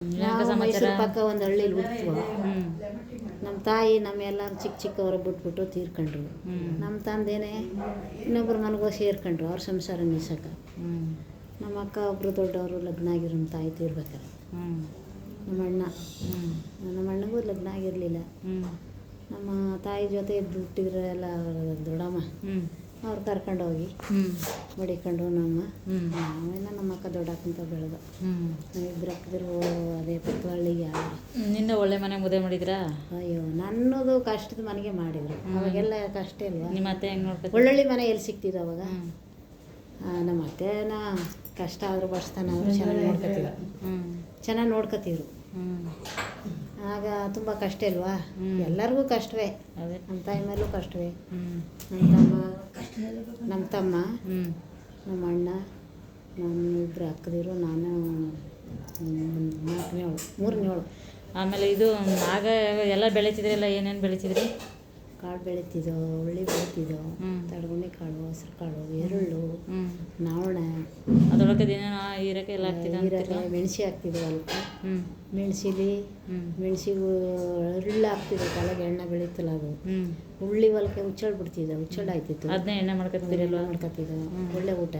ನಾವು ಮೈಸೂರು ಪಕ್ಕ ಒಂದು ಹಳ್ಳಿಲಿ ಹುಡ್ತೀವ. ನಮ್ಮ ತಾಯಿ ನಮ್ಮೆಲ್ಲರೂ ಚಿಕ್ಕವರು ಬಿಟ್ಬಿಟ್ಟು ತೀರ್ಕೊಂಡ್ರು. ನಮ್ಮ ತಂದೆನೇ ಇನ್ನೊಬ್ರು ಮನೆಗೂ ಸೇರ್ಕೊಂಡ್ರು ಅವ್ರ ಸಂಸಾರ ನಿಲ್ಸಕ್ಕೆ. ನಮ್ಮ ಅಕ್ಕ ಒಬ್ಬರು ದೊಡ್ಡವರು ಲಗ್ನ ಆಗಿರೋ ನಮ್ಮ ತಾಯಿ ತೀರ್ಬೇಕಾರೆ. ನಮ್ಮ ಅಣ್ಣಗೂ ಲಗ್ನ ಆಗಿರಲಿಲ್ಲ. ನಮ್ಮ ತಾಯಿ ಜೊತೆ ಇದ್ದು ಹುಟ್ಟಿದ್ರೆ ಎಲ್ಲ ದೊಡ್ಡಮ್ಮ ಅವ್ರು ಕರ್ಕೊಂಡೋಗಿ ಮಡಿಕೊಂಡು ಆಮೇಲೆ ನಮ್ಮ ಅಕ್ಕ ದೊಡ್ಡಕ್ಕಂತ ಬೆಳೆದ. ನಾವಿಬ್ಬರು ಅಕ್ಕದಿರು ಅದೇ ಪಕ್ಕದಹಳ್ಳಿಗೆ ಯಾರು ನಿನ್ನ ಒಳ್ಳೆ ಮನೆ ಮುದ್ದೆ ಮಾಡಿದ್ರಾ? ಅಯ್ಯೋ ನನ್ನದು ಕಷ್ಟದ ಮನೆಗೆ ಮಾಡಿದ್ರು. ಅವಾಗೆಲ್ಲ ಕಷ್ಟ ಇಲ್ವಾ? ನಿಮ್ಮ ಅತ್ತೆ ಹೆಂಗೆ ನೋಡ್ಕೊ ಒಳ್ಳೊಳ್ಳೆ ಮನೆ ಎಲ್ಲಿ ಸಿಕ್ತಿದ್ದು ಅವಾಗ? ನಮ್ಮ ಅತ್ತೆನ ಕಷ್ಟ ಆದರೂ ಬಡಿಸ್ತಾನ ಅವರು ಚೆನ್ನಾಗಿ ನೋಡ್ಕೊತಿದ್ರು. ಆಗ ತುಂಬ ಕಷ್ಟ ಇಲ್ವಾ? ಎಲ್ಲರಿಗೂ ಕಷ್ಟವೇ. ನಮ್ಮ ತಾಯಿ ಮೇಲೂ ಕಷ್ಟವೇ. ನಮ್ಮ ತಮ್ಮ ನಮ್ಮ ಅಣ್ಣ ನಮ್ಮ ಇಬ್ಬರು ಅಕ್ಕದಿರು, ನಾನು ಮೂರನೇವಳು. ಆಮೇಲೆ ಇದು ಆಗ ಎಲ್ಲ ಬೆಳೀತಿದ್ರಲ್ಲ, ಏನೇನು ಬೆಳೀತಿದ್ರಿ? ಕಾಳು ಬೆಳೀತಿದ್ದೋ, ಉಳ್ಳಿ ಬೆಳೀತಿದ್ದೋ, ತಡಗುಣಿ ಕಾಳು, ಹಸ್ರು ಕಾಳು, ಎರುಳು, ನಾವಣ. ಅದರೊಳಗೆ ದಿನ ಹೀರಕ್ಕೆ ಎಲ್ಲ ಹೀರಕ್ಕೆ ಮೆಣಸಿ ಹಾಕ್ತಿದ್ವು ಹೊಲಕ್ಕೆ. ಮೆಣಸಿಗೂ ಎಳ್ಳು ಹಾಕ್ತಿದ್ವು. ತಲೆಗೆ ಎಣ್ಣೆ ಬೆಳೀತಲ್ಲ ಅದು. ಉಳ್ಳಿ ಹೊಲಕ್ಕೆ ಹುಚ್ಚಳು ಬಿಡ್ತಿದ್ದ, ಹುಚ್ಚಳು ಆಯ್ತಿತ್ತು. ಅದನ್ನೇ ಎಣ್ಣೆ ಮಾಡ್ಕೊತಿದ್ರಲ್ವ? ಮಾಡ್ಕೊತಿದ್ದೋ. ಒಳ್ಳೆ ಊಟ.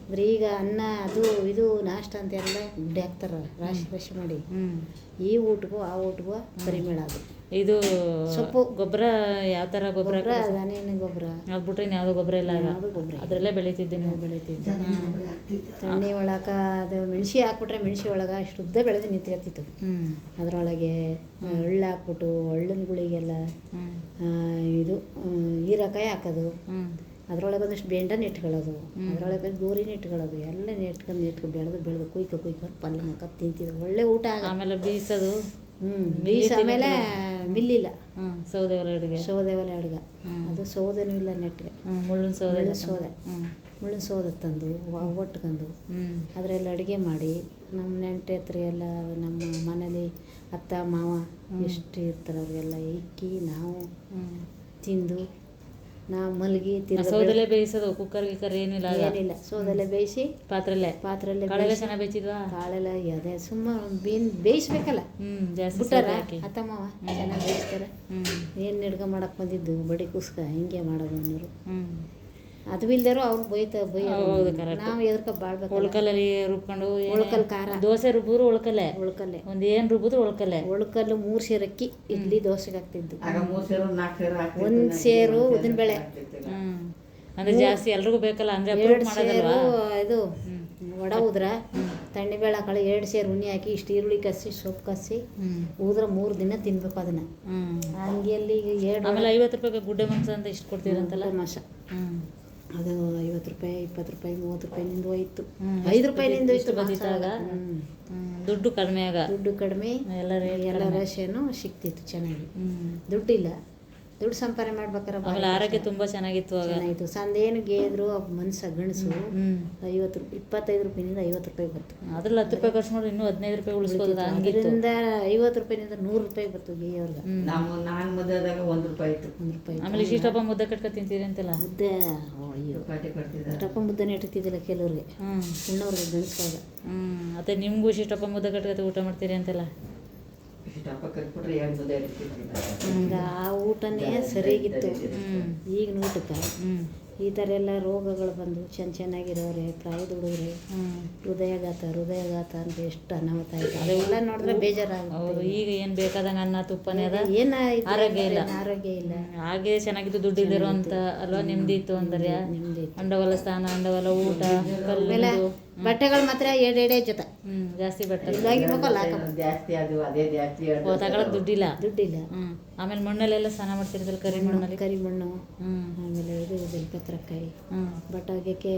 ಅಂದ್ರೆ ಈಗ ಅನ್ನ ಅದು ಇದು ನಾಷ್ಟ ಅಂತೆಲ್ಲ ಗುಡ್ಡೆ ಹಾಕ್ತಾರ ರಾಶಿ ಮಾಡಿ. ಈ ಊಟಕ್ಕೂ ಆ ಊಟಕ್ಕೂ ಪರಿಮಳ. ಅದು ಇದು ಸೊಪ್ಪು ಗೊಬ್ಬರ ಯಾವ ಥರ ಗೊಬ್ಬರ? ದನೇನು ಗೊಬ್ಬರ. ಅದು ಬಿಟ್ರೆ ಯಾವುದೋ ಗೊಬ್ಬರ ಇಲ್ಲ. ಅದರಲ್ಲೇ ಬೆಳೀತಿದ್ದೆ ನೀವು? ಬೆಳೀತಿದ್ದೆ. ತಣ್ಣಿ ಒಳಕ ಅದು ಮೆಣಸಿ ಹಾಕ್ಬಿಟ್ರೆ ಮೆಣಸಿ ಒಳಗೆ ಶುದ್ಧ ಬೆಳೆದು ನಿಂತ್ಕೊತಿತ್ತು. ಅದರೊಳಗೆ ಎಳ್ಳು ಹಾಕ್ಬಿಟ್ಟು ಎಳ್ಳಿನ ಗುಳಿಗೆಲ್ಲ ಇದು ಹೀರೆಕಾಯಿ ಹಾಕೋದು. ಅದರೊಳಗೆ ಒಂದಷ್ಟು ಬೆಂಡನ ಇಟ್ಕೊಳ್ಳೋದು, ಅದರೊಳಗೆ ಗೋರಿನ ಇಟ್ಕೊಳ್ಳೋದು, ಎಲ್ಲ ನೆಟ್ಕೊಂಡು ಬೆಳೆದು ಕುಯ್ಕೊಂಡು ಪಲ್ಯ ಹಾಕೋದು ತಿಂತಿದ್ರು. ಒಳ್ಳೆ ಊಟ. ಆಮೇಲೆ ಬೀಸೋದು. ಬೀಸ್ ಆಮೇಲೆ ಮಿಲ್ಲಿಲ್ಲ. ಸೌದೆ ಒಲೆ ಅಡುಗೆ ಅದು ಸೌದೆನೂ ಇಲ್ಲ ನೆಟ್ಟಿಗೆ. ಮುಳ್ಳಿನ ಸೌದೆ ತಂದು ಒಟ್ಕೊಂಡು ಅದರಲ್ಲಿ ಅಡುಗೆ ಮಾಡಿ ನಮ್ಮ ನೆಂಟೆ ಹತ್ರ ಎಲ್ಲ ನಮ್ಮ ಮನೇಲಿ ಅತ್ತ ಮಾವ ಎಷ್ಟು ಇರ್ತಾರೆ ಅವ್ರಿಗೆಲ್ಲ ಇಕ್ಕಿ ನಾವು ತಿಂದು ನಾವು ಮಲಗಿ ಸೌದೆಲೆ ಬೇಯಿಸೋದು. ಕುಕ್ಕರ್ ಏನಿಲ್ಲ? ಸೌದೆಲೆ ಬೇಯಿಸಿ ಪಾತ್ರೆಲ್ಲೇ ಕಾಳೆಲ್ಲ ಚೆನ್ನಾಗಿ ಬೇಯಿಸಿದ್ವಾ? ಕಾಳೆಲ್ಲ ಅದೇ ಬೇಯಿಸ್ಬೇಕಲ್ಲ. ಬಿಟ್ಟಾರ ಅತ್ತ ಮಾವ ಚೆನ್ನಾಗಿ ಬೇಯಿಸ್ತಾರೆ. ಏನು ನಿಡ್ಗ ಮಾಡಕ್ ಬಂದಿದ್ದು ಬಡಿ ಕುಸ್ಕ ಹಿಂಗೆ ಮಾಡೋದು ಅನ್ನೋರು. ಅದು ಇಲ್ದಾರು ಅವ್ರು ಹೌದು, ನಾವು ಎದ್ರಕ ಬಾಳ್ಬೇಕು. ಒಳ್ಕಲ್ಲಲ್ಲಿ ರುಬ್ಕೊಂಡು ಒಳ್ಕಲ್ ಖಾರ ದೋಸೆ ರುಬ್ಬಿದ್ರು ಒಳ್ಕಲ್ಲೇ. ಒಂದು ಏನು ರುಬ್ಬಿದ್ರು ಒಳ್ಕಲ್ಲೇ. ಒಳ್ಕಲ್ಲು 3 ಸೇರು ಅಕ್ಕಿ ಇಡ್ಲಿ ದೋಸೆಗೆ ಹಾಕ್ತಿದ್ದು. 1 ಸೇರು ಉದ್ದಿನಬೇಳೆ. ಅಂದ್ರೆ ಜಾಸ್ತಿ ಎಲ್ರಿಗೂ ಬೇಕಲ್ಲ, ಅಂದ್ರೆ 2 ಸೇರು ಇದು ವಡ ಉದ್ರ ತಣ್ಣಿ ಹಾಕಿ 2 ಸೇರು ಉಣ್ಣಿ ಹಾಕಿ ಇಷ್ಟು ಈರುಳ್ಳಿ ಕಸಿ ಸೊಪ್ಪು ಕಸಿ ಉದ್ರ 3 ದಿನ ತಿನ್ಬೇಕು ಅದನ್ನ. ಹಂಗೆ ಅಲ್ಲಿ 2 ಆಮೇಲೆ 50 ರೂಪಾಯಿಗೆ ಗುಡ್ಡೆ ಮಾಂಸ ಅಂತ ಇಷ್ಟು ಕೊಡ್ತೀರಂತಲ್ಲ ಮಾಸ. ಅದು 50 ರೂಪಾಯಿ 20 ರೂಪಾಯಿ 30 ರೂಪಾಯಿನಿಂದ ಹೋಯ್ತು. 5 ರೂಪಾಯಿನಿಂದ ಹೋಯ್ತು ಬಂದಿದ್ದಾಗ. ದುಡ್ಡು ಕಡಿಮೆ ಎಲ್ಲ ರೇಷನು ಸಿಕ್ತಿತ್ತು ಚೆನ್ನಾಗಿ. ದುಡ್ಡಿಲ್ಲ, ದುಡ್ಡು ಸಂಪಾದನೆ ಮಾಡ್ಬೇಕಾರೆ ಆಮೇಲೆ ಆರೋಗ್ಯ ತುಂಬ ಚೆನ್ನಾಗಿತ್ತು. ಚೆನ್ನಾಗಿತ್ತು. ಸಂದೇನು ಗೇದ್ರು ಮನ್ಸ ಗಣಸು 25 ರೂಪಾಯಿನಿಂದ 50 ರೂಪಾಯಿ ಬಂತು. ಅದ್ರಲ್ಲಿ 10 ರೂಪಾಯಿ ಖರ್ಚು ಮಾಡಿ ಇನ್ನೂ 15 ರೂಪಾಯಿ ಉಳಿಸ್ಬೋದು. ಅದರಿಂದ 50 ರೂಪಾಯಿನಿಂದ 100 ರೂಪಾಯಿ ಬಂತು ಗೇಯವ್ರಿಗೆ. ನಾನು ಮುದ್ದೆದಾಗ 1 ರೂಪಾಯಿ ಇತ್ತು. 1 ರೂಪಾಯಿ. ಆಮೇಲೆ ಇಷ್ಟಪ್ಪ ಮುದ್ದೆ ಕಟ್ಕೊಂಡು ತಿಂತೀರಿ ಅಂತೆಲ್ಲ. ಮುದ್ದೆ ಇಷ್ಟಪ್ಪ ಮುದ್ದೆನೇ ಇಟ್ಟಿದ್ದಿಲ್ಲ ಕೆಲವ್ರಿಗೆ, ಉಣ್ಣವ್ರಿಗೆ ಗಣಸಾಗ. ಮತ್ತೆ ನಿಮಗೂ ಇಷ್ಟಪ್ಪ ಮುದ್ದೆ ಕಟ್ಕೊತ ಊಟ ಮಾಡ್ತೀರಿ ಅಂತೆಲ್ಲ. ಆ ಊಟನೇ ಸರಿಯಾಗಿತ್ತು. ಈಗಿನ ಊಟಕ್ಕೆ ಈ ಥರ ಎಲ್ಲ ರೋಗಗಳು ಬಂದು ಚೆನ್ನಾಗಿರೋರೆ ಪ್ರಾಯದ ಹುಡುಗರೆ ಹೃದಯಘಾತ ಅಂತ ಎಷ್ಟು ಅನಾಹುತ ಆಯ್ತು. ಅದೆಲ್ಲ ನೋಡಿದ್ರೆ ಬೇಜಾರಾಗುತ್ತೆ. ಈಗ ಏನು ಬೇಕಾದಂಗೆ ಅನ್ನ ತುಪ್ಪನೇ ಅದ, ಆರೋಗ್ಯ ಇಲ್ಲ. ಹಾಗೆ ಚೆನ್ನಾಗಿತ್ತು. ದುಡ್ಡು ಇದ್ದಿರೋ ಅಂತ ಅಲ್ವಾ, ನೆಮ್ಮದಿ ಇತ್ತು ಅಂದರೆ. ಅಂಡವಲ ಸ್ನಾನ, ಅಂಡವಲ ಊಟ, ಆಮೇಲೆ ಬಟ್ಟೆಗಳು ಮಾತ್ರ ಎರಡೇ ಜೊತೆ ಜಾಸ್ತಿ ಬಟ್ಟೆ ತಗೊಳಕ್ ದುಡ್ಡಿಲ್ಲ. ಆಮೇಲೆ ಮಣ್ಣಲ್ಲೆಲ್ಲ ಸ್ನಾನ ಮಾಡ್ತಿರ್ತಾರೆ, ಕರಿಮಣ್ಣು. ಆಮೇಲೆ ಇದು ಬೆಲ್ಪತ್ರಕಾಯಿ ಬಟ್ಟೆ ಒಗ್ಯಕ್ಕೆ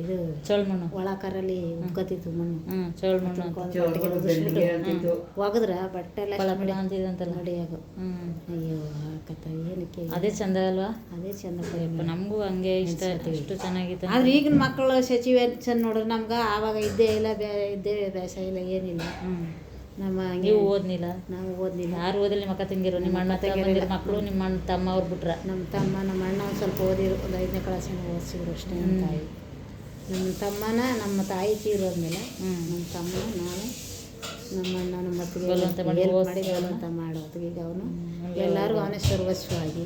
ಇದು ಚೋಳ ಮಣ್ಣು ಒಳ ಕಾರಲ್ಲಿ ಉಕ್ಕತ್ತಿತ್ತು ಮಣ್ಣು. ಚೋಳ ಮಣ್ಣು ಒಗದ್ರ ಬಟ್ಟೆ ಎಲ್ಲ ಅಂತಿದಂತಲ್ಲ ಮಡಿಯಾಗು. ಅಯ್ಯೋ ಹಾಕತ್ತ ಏನಕ್ಕೆ ಅದೇ ಚಂದ ಅಲ್ವಾ? ಅದೇ ಚಂದ. ನಮಗೂ ಹಂಗೆ ಇಷ್ಟ, ಎಷ್ಟು ಚೆನ್ನಾಗಿತ್ತು. ಆದ್ರೆ ಈಗಿನ ಮಕ್ಕಳು ಸಚಿವ ನೋಡ್ರಿ ನಮ್ಗೆ ಆವಾಗ ಇದ್ದೇ ಇಲ್ಲ, ಬೇಸಾಯ ಇಲ್ಲ, ಏನಿಲ್ಲ. ನಮ್ಮ ನೀವು ಓದ್ನಿಲ್ಲ? ನಾವು ಓದ್ನಿಲ್ಲ. ಯಾರು ಓದಿಲ್ಲ? ನಿಮ್ಮ ಅಕ್ಕ ತಂಗಿರು, ನಿಮ್ಮ ಅಣ್ಣ ತಂಗಿರ ಮಕ್ಕಳು, ನಿಮ್ಮ ಅಣ್ಣ ತಮ್ಮ ಅವ್ರು ಬಿಟ್ರ? ನಮ್ಮ ತಮ್ಮ ನಮ್ಮ ಅಣ್ಣ ಒಂದು ಸ್ವಲ್ಪ ಓದಿರು, ಒಂದು 5ನೇ ಕ್ಲಾಸಿನ ಓದಿಸಿದ್ರು ಅಷ್ಟೇ. ನಮ್ಮ ತಾಯಿ ನಮ್ಮ ತಮ್ಮನ ನಮ್ಮ ತಾಯಿ ತೀರೋದ್ಮೇಲೆ ನಮ್ಮ ತಮ್ಮ ನಾನು ನಮ್ಮ ಅಣ್ಣ ನಮ್ಮ ಅತ್ತಿಗೆ ಬಲವಂತ ಮಾಡಿ help ಓದ್ಸಿ ಮಾಡಿ ಬಲವಂತ ಮಾಡೋದು. ಈಗ ಅವನು ಎಲ್ಲರಿಗೂ ಅವನೇ ಸರ್ವಸ್ವವಾಗಿ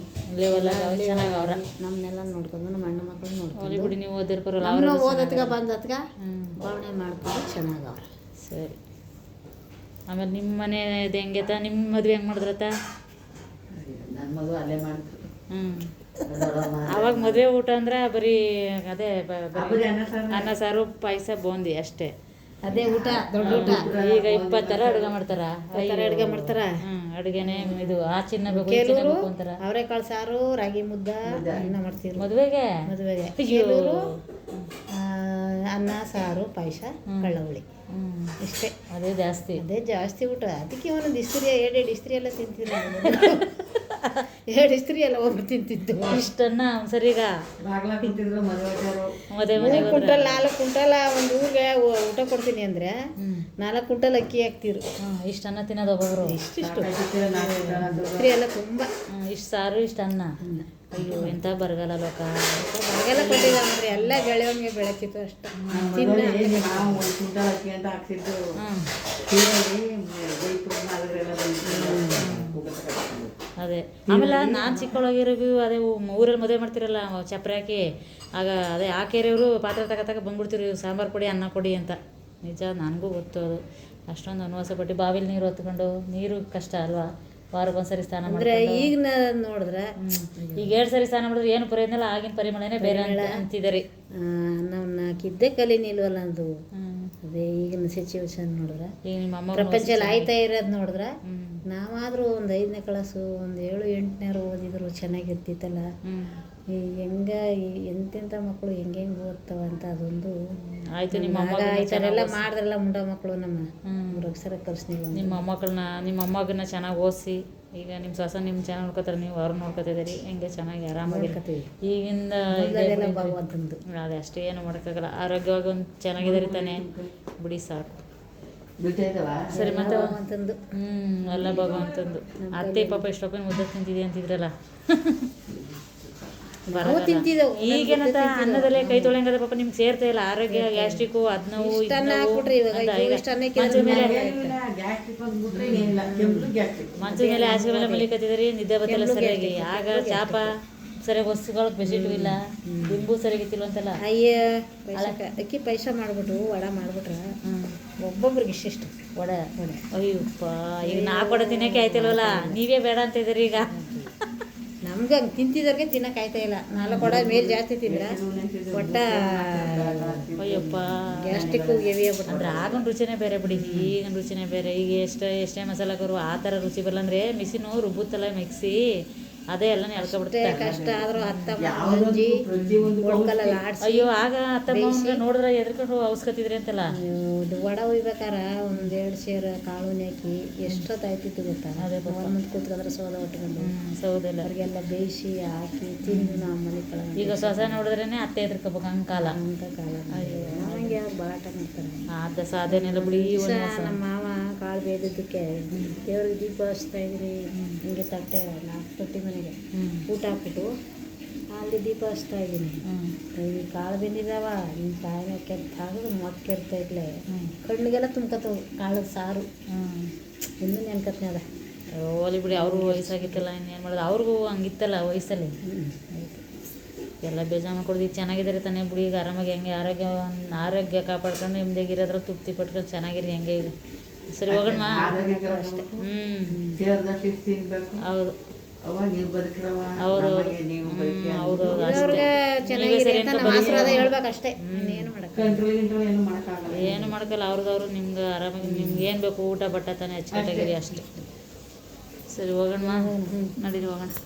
ಚೆನ್ನಾಗಿ ಅವ್ರ ನಮ್ಮನ್ನೆಲ್ಲ ನೋಡ್ಕೊಂಡು ನಮ್ಮ ಅಣ್ಣ ಮಕ್ಕಳು ಅವ್ರಿಗೆ ನೋಡ್ಕೊಂಡು ಬಿಡಿ ನೀವು ಓದಿರ್ಬರಲ್ಲ ನಮ್ಮನ್ನ ಓದತ್ಗ ಬಂದತ್ಗ ಭಾವನೆ ಮಾಡ್ಕೊಂಡು ಚೆನ್ನಾಗಿ ಅವ್ರ. ಸರಿ. ಆಮೇಲೆ ನಿಮ್ಮ ಮನೆದು ಹೆಂಗೆತ ನಿಮ್ಮ ಮದುವೆ ಹೆಂಗೆ ಮಾಡಿದ್ರತ? ನನ್ನ ಮಗು ಅಲ್ಲೇ ಮಾಡಿದ್ರು. ಅವಾಗ ಮದುವೆ ಊಟ ಅಂದ್ರೆ ಬರೀ ಅದೇ ಬರೀ ಅನ್ನ ಸಾರು ಪಾಯಸ ಬೂಂದಿ ಅಷ್ಟೇ. ಅದೇ ಊಟ ದೊಡ್ಡ ಊಟ. ಈಗ 20 ಥರ ಅಡುಗೆ ಮಾಡ್ತಾರ. ಅಡುಗೆ ಮಾಡ್ತಾರ. ಅಡುಗೆನೆ ಇದು ಆ ಚಿನ್ನ ಬೇಕು ಈ ಚಿನ್ನ ಬೇಕು ಅಂತಾರ. ಅವರೆಕಾಳು ಸಾರು ರಾಗಿ ಮುದ್ದ ಅನ್ನ ಮಾಡ್ತಿದ್ರು ಮದುವೆಗೆ. ಕೆಲವರು ಅನ್ನ ಸಾರು ಪಾಯಸ ಕಳ್ಳಹುಳಿ ಇಷ್ಟೇ. ಅದೇ ಜಾಸ್ತಿ. ಅದೇ ಜಾಸ್ತಿ ಊಟ. ಅದಕ್ಕೆ ಒಂದೊಂದು ಇಸ್ತ್ರಿ 2 ಇಸ್ತ್ರಿ ಎಲ್ಲ ತಿಂತಿದ್ರು. 2 ಇಸ್ತ್ರಿ ಎಲ್ಲ ಒಬ್ಬರು ತಿಂತಿದ್ದು. ಇಷ್ಟನ್ನ ಸರಿಗ ಬಾಗ್ಲ ಕುಂತಿದ್ರು ಮದುವೆ 3 ಕ್ವಿಂಟಲ್ 4 ಕ್ವಿಂಟಲ್ ಒಂದು ಊರಿಗೆ ಊಟ ಕೊಡ್ತೀನಿ ಅಂದ್ರೆ 4 ಕ್ವಿಂಟಲ್ ಅಕ್ಕಿ ಹಾಕ್ತಿರು. ಇಷ್ಟನ್ನ ತಿನ್ನೋದು ಒಬ್ಬೊಬ್ರು. ಇಷ್ಟಿಷ್ಟು ಇಸ್ತ್ರಿ ಎಲ್ಲ ತುಂಬ. ಇಷ್ಟು ಸಾರು ಇಷ್ಟು ಅನ್ನ. ಅಯ್ಯೋ ಎಂಥ ಬರಗಾಲ ಲೋಕ. ಬರಗಾಲ ಕೊಟ್ಟಿಲ್ಲ ಅಂದ್ರೆ ಎಲ್ಲ ಬೆಳೆಯೋಂಗೆ ಬೆಳಕಿತ್ತು ಅಷ್ಟೇ. ನಾವು 1 ಕ್ವಿಂಟಲ್ ಅಕ್ಕಿ ಅಂತ ಹಾಕ್ಸಿದ್ದು. ಅದೇ ಆಮೇಲೆ ನಾನು ಚಿಕ್ಕವಳಾಗಿರೋದು ಅದೇ ಊರಲ್ಲಿ ಮದುವೆ ಮಾಡ್ತಿರಲ್ಲ ಚಪ್ರ ಹಾಕಿ ಆಗ ಅದೇ ಆ ಕೇರಿಯವರು ಪಾತ್ರೆ ತಗೋ ಬಂದ್ಬಿಡ್ತಿರು ಸಾಂಬಾರು ಕೊಡಿ ಅನ್ನ ಕೊಡಿ ಅಂತ. ನಿಜ ನನಗೂ ಗೊತ್ತು ಅದು. ಅಷ್ಟೊಂದು ವನವಾಸ ಪಟ್ಟು ಬಾವಿಲಿ ನೀರು ಹೊತ್ಕೊಂಡು ನೀರು ಕಷ್ಟ ಅಲ್ವಾ. ವಾರಕ್ಕೊಂದ್ಸರಿ ಸ್ನಾನ ಅಂದ್ರೆ ಮಾಡಿದ್ರೆ ಈಗ ನೋಡಿದ್ರೆ ಈಗ 2 ಸರಿ ಸ್ನಾನ ಮಾಡಿದ್ರೆ ಏನು ಪರಿಯೋದಿಲ್ಲ. ಆಗಿನ ಪರಿಮಳನೇ ಬೇರೆ ಅಂತಿದ್ದಾರೆ. ನಾವು ಕಿದ್ದೆ ಕಲಿ ನಿಲ್ವಲ್ಲ ಅಂದು. ಅದೇ ಈಗಿನ ಸಿಚುವೇಶನ್ ನೋಡಿದ್ರೆ ಈಗ ನಿಮ್ಮ ಅಮ್ಮ ಪ್ರಪಂಚದಲ್ಲಿ ಆಯ್ತಾ ಇರೋದು ನೋಡಿದ್ರೆ ನಾವಾದರೂ ಒಂದು 5ನೇ ಕ್ಲಾಸು ಒಂದು 7, 8ನೇರು ಓದಿದ್ರು ಚೆನ್ನಾಗಿರ್ತಿತ್ತಲ್ಲ. ಈ ಎಂತೆಂಥ ಮಕ್ಕಳು ಹೆಂಗೆ ಓದ್ತಾವ ಅಂತ ಅದೊಂದು ಆಯ್ತು. ನಿಮ್ಮ ಈ ಥರ ಎಲ್ಲ ಮಾಡಿದ್ರಲ್ಲ ಮುಂಡ ಮಕ್ಕಳು ನಮ್ಮ 3 ಅಕ್ಷರ ಕಲಿಸ್ನಿಲ್ಲ. ನಿಮ್ಮ ಮೊಮ್ಮಗನ್ನ ಚೆನ್ನಾಗಿ ಓದಿಸಿ ಈಗ ನಿಮ್ಮ ಸೊಸೆ ನಿಮ್ಮ ಚೆನ್ನಾಗಿ ನೋಡ್ಕೋತಾರೆ, ನೀವು ಅವ್ರನ್ನ ನೋಡ್ಕೊತಿದ್ದೀರಿ. ಹೆಂಗೆ ಚೆನ್ನಾಗಿ ಆರಾಮಾಗಿರ್ತೀವಿ ಈಗಿಂದ ಭಗವಂತಂದು. ಅದೇ ಅಷ್ಟೇ ಏನು ಮಾಡೋಕ್ಕಾಗಲ್ಲ. ಆರೋಗ್ಯವಾಗಿ ಒಂದು ಚೆನ್ನಾಗಿದ್ದಾರೆ ತಾನೆ ಬಿಡಿ ಸಾಕು. ಸರಿ ಮತ್ತೆ ಅಂತಂದು ಎಲ್ಲ ಭಗವಂತಂದು. ಅತ್ತೆ ಪಾಪ ಎಷ್ಟೊಪ್ಪ ಮುದ್ದೆ ತಿಂತಿದೆ ಅಂತಿದ್ರಲ್ಲ. ಈಗೇನಂತ ಅನ್ನದಲ್ಲೇ ಕೈ ತೊಳೆಂಗದ ಪಾಪ ನಿಮ್ಗೆ ಸೇರ್ತಾ ಇಲ್ಲ. ಆರೋಗ್ಯ ಗ್ಯಾಸ್ಟ್ರಿಕ್ಕು ಅದನ್ನವು ಮಂಚದ ಮೇಲೆ ಹಾಸಿಗೆ ಮೇಲೆ ಮಲಿಕತ್ತಿದ್ರಿ ನಿದ್ದೆ ಬತ್ತಲ್ಲ ಸರಿಯಾಗಿ. ಆಗ ಚಾಪ ಸರಿಯಾಗಿ ವಸ್ತುಗಳಿಗೆ ಬೆಸಿಟ್ಟು ಇಲ್ಲ, ದಿಂಬು ಸರಿಯಾಗಿತ್ತಿಲ್ಲ ಅಂತಲ್ಲ. ಅಕ್ಕಿ ಪಾಯಸ ಮಾಡ್ಬಿಟ್ಟು ವಡ ಮಾಡ್ಬಿಟ್ರೆ ಒಬ್ಬೊಬ್ರಿಗೆ ಇಷ್ಟಿಷ್ಟು ವಡೆ. ಅಯ್ಯಪ್ಪ ಈಗ 4 ವಡೆ ತಿನ್ನೋಕೆ ಆಯ್ತಿಲ್ವಲ್ಲ, ನೀವೇ ಬೇಡ ಅಂತ ಇದ್ದೀರಿ ಈಗ. ನಮ್ಗೆ ಹಂಗೆ ತಿಂತಿದ್ದವ್ರಿಗೆ ತಿನ್ನಕ್ಕೆ ಆಯ್ತಾ ಇಲ್ಲ. 4 ವಡೆ ಮೇಲೆ ಜಾಸ್ತಿ ತಿಂದ್ರೆ ಒಟ್ಟ ಅಯ್ಯಪ್ಪ ಗ್ಯಾಸ್ಟ್ರಿಕ್ಕು ಹೆವಿ ಆಗ್ಬಿಟ್ಟು. ಅಂದ್ರೆ ಆಗಿನ ರುಚಿನೇ ಬೇರೆ ಬಿಡಿ, ಈಗಿನ ರುಚಿನೇ ಬೇರೆ. ಈಗ ಎಷ್ಟೇ ಮಸಾಲೆ ಕರು ಆ ಥರ ರುಚಿ ಬರಲ್ಲ. ಅಂದರೆ ಮಿಷಿನು ರುಬ್ಬುತ್ತಲ್ಲ ಮಿಕ್ಸಿ, ಅದೇ ಎಲ್ಲನೇ ಎಳ್ಕೊಬಿಡುತ್ತೆ. ಕಷ್ಟ ಆದರೂ ಅಜ್ಜಿ ಒಡ್ಕಲ್ಲ ಆಡಿಸಿ. ಅಯ್ಯೋ ಆಗ ಅತ್ತಮ್ಮ ನೋಡಿದ್ರೆ ಎದ್ರಕೊಂಡು ಔಸ್ಕೊತಿದ್ರಿ ಅಂತಲ್ಲ. ವಡ ಒಯ್ಬೇಕಾರ 1-2 ಸೇರು ಕಾಳು ಹಾಕಿ ಎಷ್ಟೊತ್ತಾಯ್ತಿತ್ತು ಗೊತ್ತಾ. ಅದೇ ಮುಂದೆ ಕೂತ್ಕೊಂಡ್ರೆ ಸೋದ ಉಟ್ಕೊಂಡು ಸೌದೆಲ್ಲ ಅವ್ರಿಗೆಲ್ಲ ಬೇಯಿಸಿ ಹಾಕಿ ತಿಂದು ನಾವು ಮನೆ ಕಳ. ಈಗ ಸೊಸೆ ನೋಡಿದ್ರೇ ಅತ್ತೆ ಎದ್ರಕೋಬೇಕು ಹಂಗೆ ಕಾಲ ಅಂತ ಕಾಲ. ಅಯ್ಯೋ ಹಂಗೆ ಅವ್ರು ಬಲಾಟ ಮಾಡ್ತಾರೆ. ಅದ ಸಾಧನೆಲ್ಲ ಬಿಡಿ. ನಮ್ಮ ಮಾವ ಕಾಳು ಬೇಯ್ದಿದ್ದಕ್ಕೆ ದೇವ್ರಿಗೆ ದೀಪ ಹಚ್ತಾ ಇದ್ರಿ. ಹಿಂಗೆ ತಟ್ಟೆ 4 ತೊಟ್ಟಿ ಮನೆಗೆ ಊಟ ಹಾಕ್ಬಿಟ್ಟು ಅಲ್ಲಿ ದೀಪ ಹಚ್ತಾ ಇದ್ದೀನಿ. ಈ ಕಾಳು ಬೆಂದಿದ್ದಾವ ಈ ಕಾಯಿನ ಕೆತ್ತಾಗದು ಮೊಟ್ಟು ಕೆರ್ತಾ ಇಟ್ಲೆ ಕಣ್ಣಿಗೆಲ್ಲ ತುಂಬ್ಕತ್ತವು ಕಾಳು ಸಾರು. ಇನ್ನೂ ನೆನ್ಕತ್ನೆ ಅದ. ಓಲಿ ಬಿಡಿ, ಅವರು ವಯಸ್ಸಾಗಿತ್ತಲ್ಲ, ಇನ್ನೇನು ಮಾಡೋದು. ಅವ್ರಿಗೂ ಹಂಗಿತ್ತಲ್ಲ ವಯಸ್ಸಲ್ಲಿ. ಎಲ್ಲ ಬೇಜಾರು ಮಾಡ್ಕೊಡ್ದು. ಈಗ ಚೆನ್ನಾಗಿದ್ದಾರೆ ತಾನೇ ಬಿಡಿ. ಈಗ ಆರಾಮಾಗಿ ಹೆಂಗೆ ಆರೋಗ್ಯ ಕಾಪಾಡ್ಕೊಂಡು ನಿಮ್ದಾಗಿರೋದ್ರಲ್ಲಿ ತೃಪ್ತಿ ಪಟ್ಕೊಂಡು ಚೆನ್ನಾಗಿರಿ ಹೆಂಗೆ ಇದೆ. ಸರಿ ಹೋಗೋಣ. ಹೌದು ಹೌದು ಹೌದು ಹೇಳ್ಬೇಕಷ್ಟೇ. ಏನು ಮಾಡೋಕ್ಕಲ್ಲ. ಅವ್ರದವ್ರು ನಿಮ್ಗೆ ಆರಾಮಾಗಿ ನಿಮ್ಗೆ ಏನು ಬೇಕು ಊಟ ಬಟ್ಟ ತಾನೇ ಅಚ್ಚುಕಟ್ಟಾಗಿರಿ ಅಷ್ಟೇ. ಸರಿ ಹೋಗೋಣ, ನಡೀರಿ ಹೋಗೋಣ.